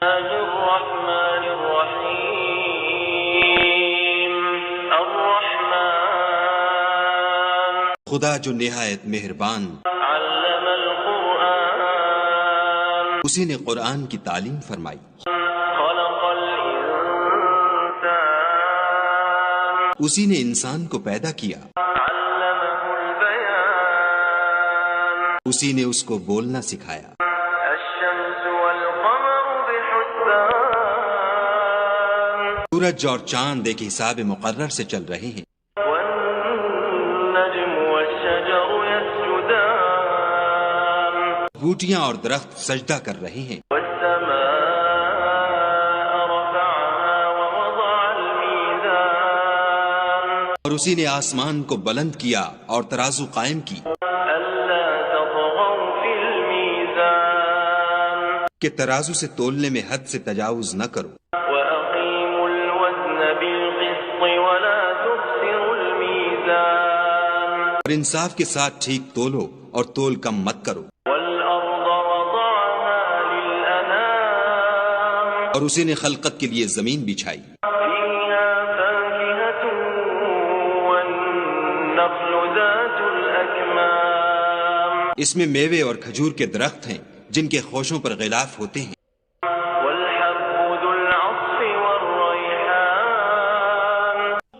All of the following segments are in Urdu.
الرحمن الرحیم الرحمن خدا جو نہایت مہربان، علم القرآن اسی نے قرآن کی تعلیم فرمائی، خلق الانسان اسی نے انسان کو پیدا کیا، علمه البیان اسی نے اس کو بولنا سکھایا۔ الشمس والقمر بحسبان سورج اور چاند ایک حساب مقرر سے چل رہے ہیں، والنجم والشجر يسجدان بوٹیاں اور درخت سجدہ کر رہے ہیں، والسماء رفعها ووضع الميزان اور اسی نے آسمان کو بلند کیا اور ترازو قائم کی ألا تطغوا في الميزان کہ ترازو سے تولنے میں حد سے تجاوز نہ کرو، وأقيموا الوزن بالقسط ولا تخسروا الميزان اور انصاف کے ساتھ ٹھیک تولو اور تول کم مت کرو، والأرض وضعها للأنام اور اسی نے خلقت کے لیے زمین بچھائی، فيها فاكهة والنخل ذات الأكمام اس میں میوے اور کھجور کے درخت ہیں جن کے خوشوں پر غلاف ہوتے ہیں، والحب ذو العصف والريحان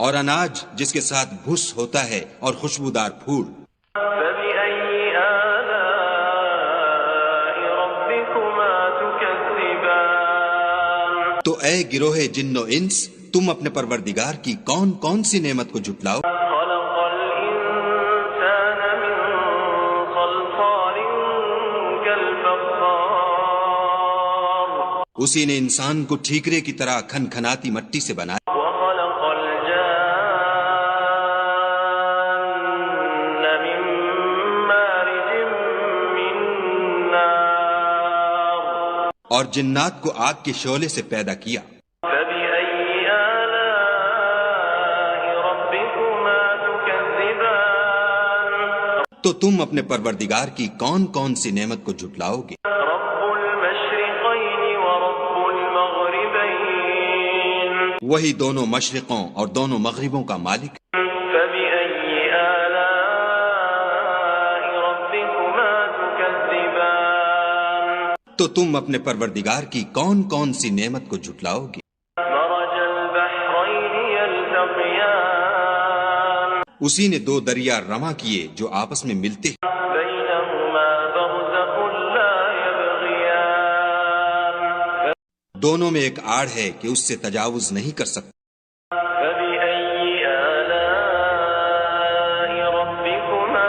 اور اناج جس کے ساتھ بھس ہوتا ہے اور خوشبودار پھول۔ فبأي آلاء ربكما تكذبان تو اے گروہ جن و انس، تم اپنے پروردگار کی کون کون سی نعمت کو جھٹلاؤ؟ خلق الإنسان من صلصال كالفخار اسی نے انسان کو ٹھیکرے کی طرح کھن کھناتی مٹی سے بنایا، وخلق الجان من مارج من نار اور جنات کو آگ کے شعلے سے پیدا کیا۔ فبأي آلاء ربكما تكذبان تو تم اپنے پروردگار کی کون کون سی نعمت کو جھٹلاؤ گے؟ رب المشرقين ورب المغربين وہی دونوں مشرقوں اور دونوں مغربوں کا مالک، فبأي آلاء ربكما تكذبان تو تم اپنے پروردگار کی کون کون سی نعمت کو جھٹلاؤ گے؟ مرج البحرين يلتقيان اسی نے دو دریا رواں کیے جو آپس میں ملتے ہیں، بينهما برزخ لا يبغيان دونوں میں ایک آڑ ہے کہ اس سے تجاوز نہیں کر سکتے۔ فبأي آلاء ربكما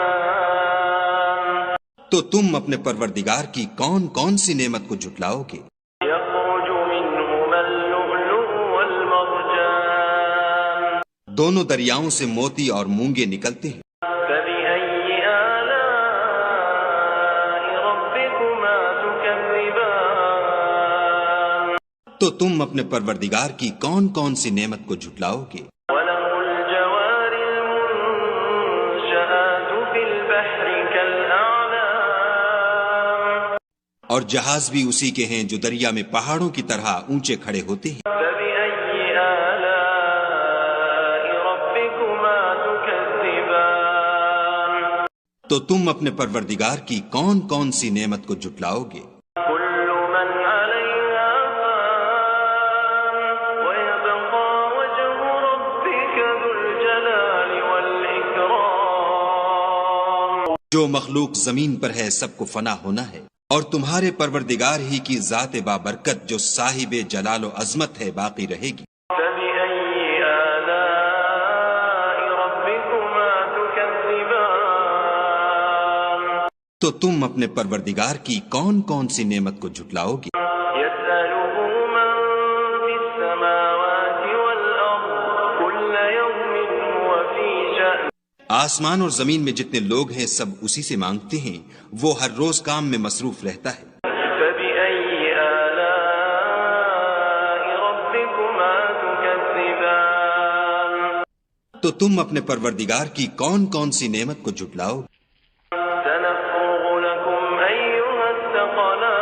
تكذبان تو تم اپنے پروردگار کی کون کون سی نعمت کو جھٹلاؤ گے؟ يخرج منهما اللؤلؤ والمرجان دونوں دریاؤں سے موتی اور مونگے نکلتے ہیں، فبأي آلاء ربكما تكذبان تو تم اپنے پروردگار کی کون کون سی نعمت کو جھٹلاؤ گے؟ وله الجوار المنشآت في البحر كالأعلام اور جہاز بھی اسی کے ہیں جو دریا میں پہاڑوں کی طرح اونچے کھڑے ہوتے ہیں، فبأي آلاء ربكما تكذبان تو تم اپنے پروردگار کی کون کون سی نعمت کو جھٹلاؤ گے؟ كل من عليها فان ويبقى وجه ربك ذو الجلال والإكرام جو مخلوق زمین پر ہے سب کو فنا ہونا ہے، اور تمہارے پروردگار ہی کی ذات بابرکت جو صاحب جلال و عظمت ہے باقی رہے گی۔ فبأي آلاء ربكما تكذبان تو تم اپنے پروردگار کی کون کون سی نعمت کو جھٹلاؤ گے؟ يسأله من في السماوات والأرض كل يوم هو في شأن آسمان اور زمین میں جتنے لوگ ہیں سب اسی سے مانگتے ہیں، وہ ہر روز کام میں مصروف رہتا ہے۔ فبأي آلاء ربكما تكذبان تو تم اپنے پروردگار کی کون کون سی نعمت کو جھٹلاؤ گے؟ سنفرغ لكم أيها الثقلان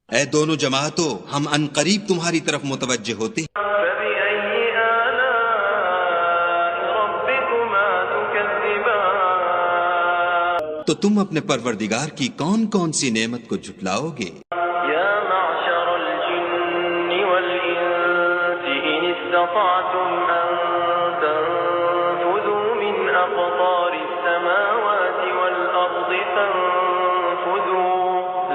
اے دونوں جماعتوں، ہم ان قریب تمہاری طرف متوجہ ہوتے ہیں۔ فبأي آلاء ربكما تكذبان تو تم اپنے پروردگار کی کون کون سی نعمت کو جھٹلاؤ گے؟ يا معشر الجن والإنس إن استطعتم أن تنفذوا من أقطار السماوات والأرض فانفذوا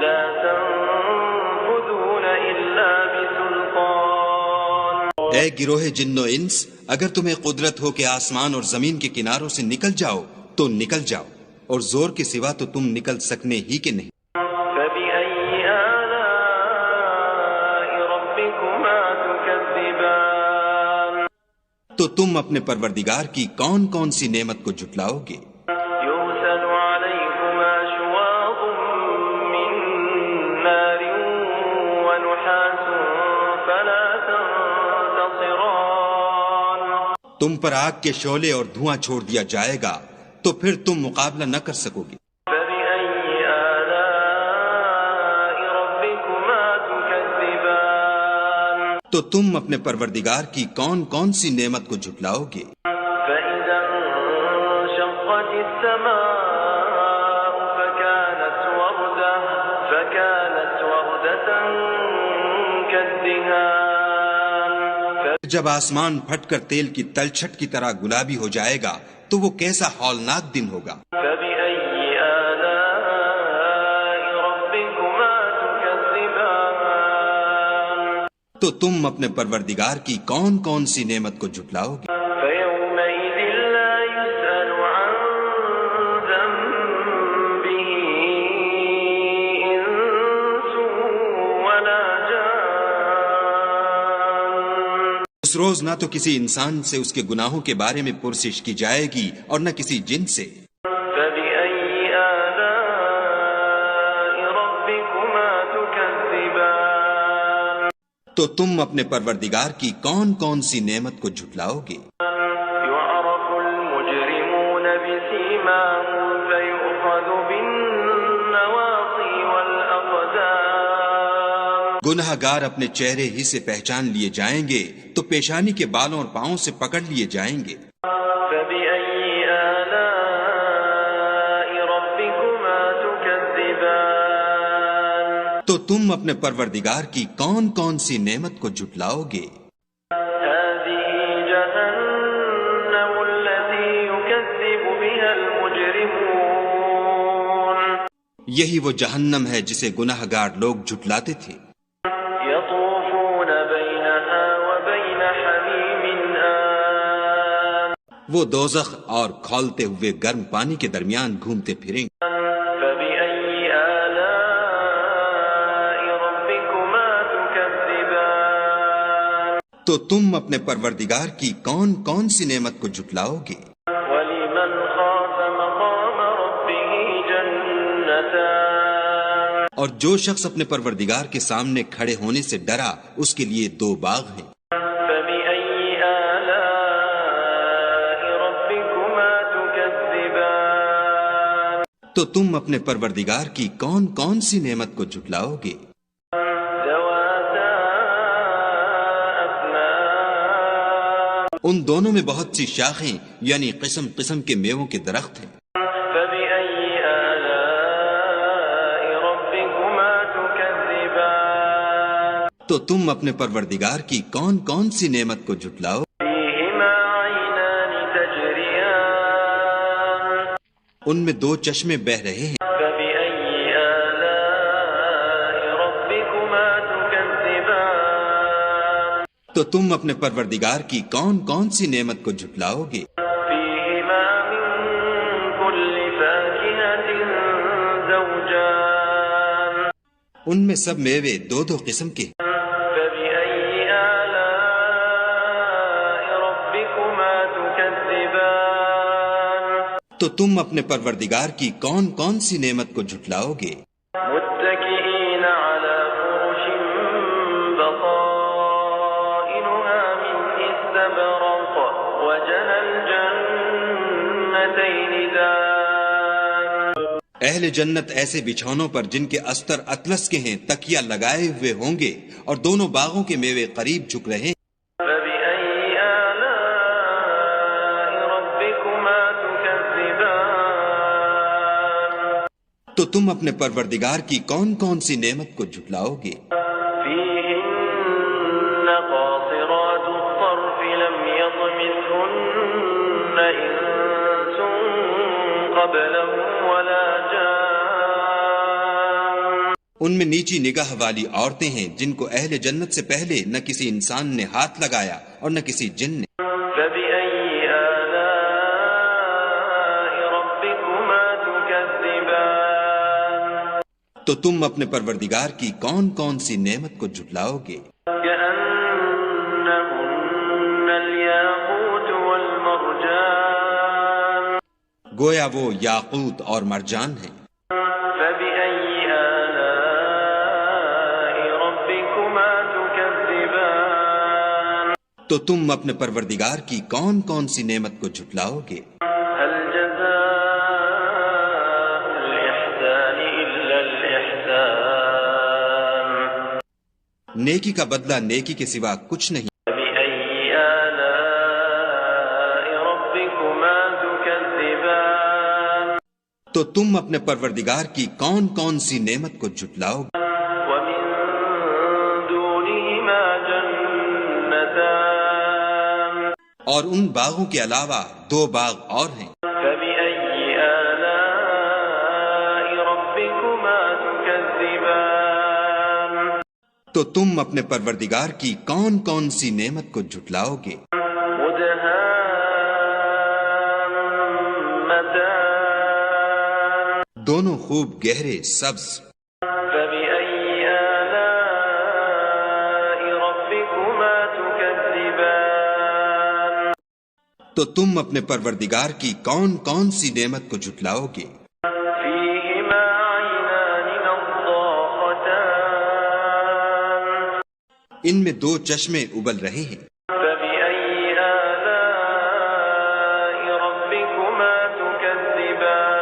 لا تنفذون إلا بسلطان اے گروہ جن و انس، اگر تمہیں قدرت ہو کہ آسمان اور زمین کے کناروں سے نکل جاؤ تو نکل جاؤ، اور زور کے سوا تو تم نکل سکنے ہی کے نہیں۔ فبأي آلاء ربكما تكذبان تو تم اپنے پروردگار کی کون کون سی نعمت کو جھٹلاؤ گے؟ يرسل عليكما شواظ من نار ونحاس فلا تنتصران تم پر آگ کے شعلے اور دھواں چھوڑ دیا جائے گا تو پھر تم مقابلہ نہ کر سکو گے۔ فبأي آلاء ربكما تكذبان تو تم اپنے پروردگار کی کون کون سی نعمت کو جھٹلاؤ گے؟ فإذا انشقت السماء فكانت وردة كالدهان جب آسمان پھٹ کر تیل کی تلچھٹ کی طرح گلابی ہو جائے گا تو وہ کیسا ہولناک دن ہوگا۔ فبأي آلاء ربكما تكذبان تو تم اپنے پروردگار کی کون کون سی نعمت کو جھٹلاؤ گے؟ فيومئذ لا يسأل عن ذنبه إنس ولا جان اس روز نہ تو کسی انسان سے اس کے گناہوں کے بارے میں پرسش کی جائے گی اور نہ کسی جن سے۔ فبأي آلاء ربكما تكذبان تو تم اپنے پروردگار کی کون کون سی نعمت کو جھٹلاؤ گے؟ يعرف المجرمون بسيماهم فيؤخذ بالنواصي والأقدام گناہ گار اپنے چہرے ہی سے پہچان لیے جائیں گے تو پیشانی کے بالوں اور پاؤں سے پکڑ لیے جائیں گے۔ فبأي آلاء ربكما تكذبان تو تم اپنے پروردگار کی کون کون سی نعمت کو جھٹلاؤ گے؟ هذه جهنم التي يكذب بها المجرمون یہی وہ جہنم ہے جسے گناہ گار لوگ جھٹلاتے تھے۔ يطوفون بينها وبين حميم آن وہ دوزخ اور کھولتے ہوئے گرم پانی کے درمیان گھومتے پھریں گے۔ فبأي آلاء ربكما تكذبان تو تم اپنے پروردگار کی کون کون سی نعمت کو جھٹلاؤ گے؟ ولمن خاف مقام ربه جنتان اور جو شخص اپنے پروردگار کے سامنے کھڑے ہونے سے ڈرا اس کے لیے دو باغ ہیں۔ فبأي آلاء ربكما تكذبان تو تم اپنے پروردگار کی کون کون سی نعمت کو جھٹلاؤ گے؟ ذواتا أفنان ان دونوں میں بہت سی شاخیں یعنی قسم قسم کے میووں کے درخت ہیں۔ فبأي آلاء ربكما تكذبان تو تم اپنے پروردگار کی کون کون سی نعمت کو جھٹلاؤ؟ فيهما عينان تجريان ان میں دو چشمے بہہ رہے ہیں۔ فبأي آلاء ربكما تكذبان تو تم اپنے پروردگار کی کون کون سی نعمت کو جھٹلاؤ گے؟ فيهما من كل فاكهة زوجان ان میں سب میوے دو دو قسم کے ہیں۔ فبأي آلاء ربكما تكذبان تو تم اپنے پروردگار کی کون کون سی نعمت کو جھٹلاؤ گے؟ متكئين على فرش بطائنها من استبرق وجنى الجنتين دان اہل جنت ایسے بچھونوں پر جن کے استر اطلس کے ہیں تکیہ لگائے ہوئے ہوں گے، اور دونوں باغوں کے میوے قریب جھک رہے ہیں۔ فبأي آلاء ربكما تكذبان تو تم اپنے پروردگار کی کون کون سی نعمت کو جھٹلاؤ گے؟ فيهن قاصرات الطرف لم يطمثهن إنس قبلهم ولا جان ان میں نیچی نگاہ والی عورتیں ہیں جن کو اہل جنت سے پہلے نہ کسی انسان نے ہاتھ لگایا اور نہ کسی جن نے۔ فبأي آلاء ربكما تكذبان تو تم اپنے پروردگار کی کون کون سی نعمت کو جھٹلاؤ گے؟ كأنهن الياقوت والمرجان گویا وہ یاقوت اور مرجان ہیں۔ فبأي آلاء ربكما تكذبان تو تم اپنے پروردگار کی کون کون سی نعمت کو جھٹلاؤ گے؟ هل جزاء الإحسان إلا الإحسان نیکی کا بدلہ نیکی کے سوا کچھ نہیں۔ فبأي آلاء ربكما تكذبان تو تم اپنے پروردگار کی کون کون سی نعمت کو جھٹلاؤ گے؟ ومن دونهما جنتان اور ان باغوں کے علاوہ دو باغ اور ہیں۔ فبأي آلاء ربكما تكذبان تو تم اپنے پروردگار کی کون کون سی نعمت کو جھٹلاؤ گے؟ مدهامتان دونوں خوب گہرے سبز۔ فبأي آلاء ربكما تكذبان تو تم اپنے پروردگار کی کون کون سی نعمت کو جھٹلاؤ گے؟ فيهما عينان نضاختان ان میں دو چشمے ابل رہے ہیں۔ فبأي آلاء ربكما تكذبان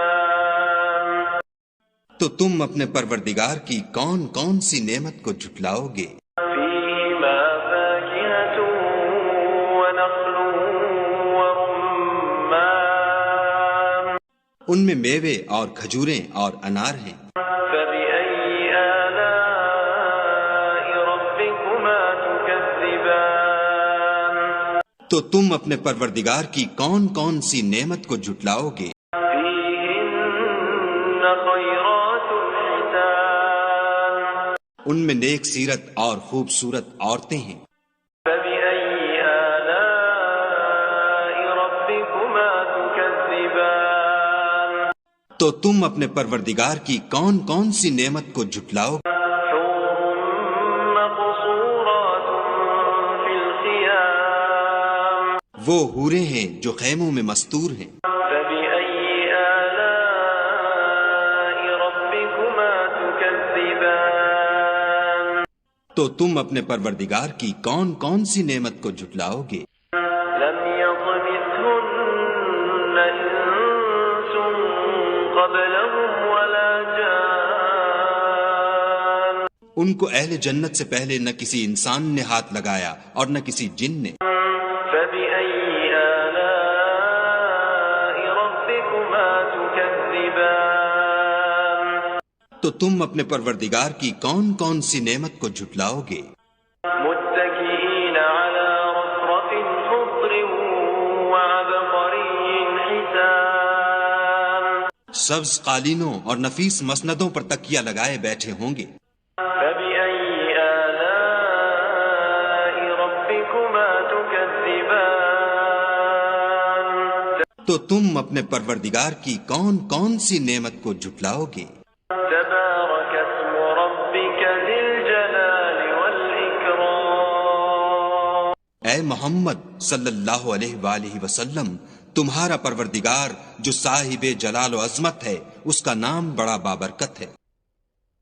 تو تم اپنے پروردگار کی کون کون سی نعمت کو جھٹلاؤ گے؟ فيهما فاكهة ونخل ورمان ان میں میوے اور کھجوریں اور انار ہیں۔ فبأي آلاء ربكما تكذبان تو تم اپنے پروردگار کی کون کون سی نعمت کو جھٹلاؤ گے؟ فيهن خيرات حسان ان میں نیک سیرت اور خوبصورت عورتیں ہیں۔ فبأي آلاء ربكما تكذبان تو تم اپنے پروردگار کی کون کون سی نعمت کو جھٹلاؤ گے؟ حور مقصورات في الخيام وہ حوریں ہیں جو خیموں میں مستور ہیں۔ فبأي آلاء ربكما تكذبان تو تم اپنے پروردگار کی کون کون سی نعمت کو جھٹلاؤ گے؟ لم يطمثهن إنس قبلهم ولا جان ان کو اہل جنت سے پہلے نہ کسی انسان نے ہاتھ لگایا اور نہ کسی جن نے۔ فبأي آلاء ربكما تكذبان تو تم اپنے پروردگار کی کون کون سی نعمت کو جھٹلاؤ گے؟ متكئين على رفرف خضر وعبقري حسان سبز قالینوں اور نفیس مسندوں پر تکیہ لگائے بیٹھے ہوں گے۔ فبأي آلاء ربكما تكذبان تو تم اپنے پروردگار کی کون کون سی نعمت کو جھٹلاؤ گے؟ تبارك اسم ربك ذي الجلال والإكرام اے محمد صلی اللہ علیہ وآلہ وسلم، تمہارا پروردگار جو صاحب جلال و عظمت ہے، اس کا نام بڑا بابرکت ہے۔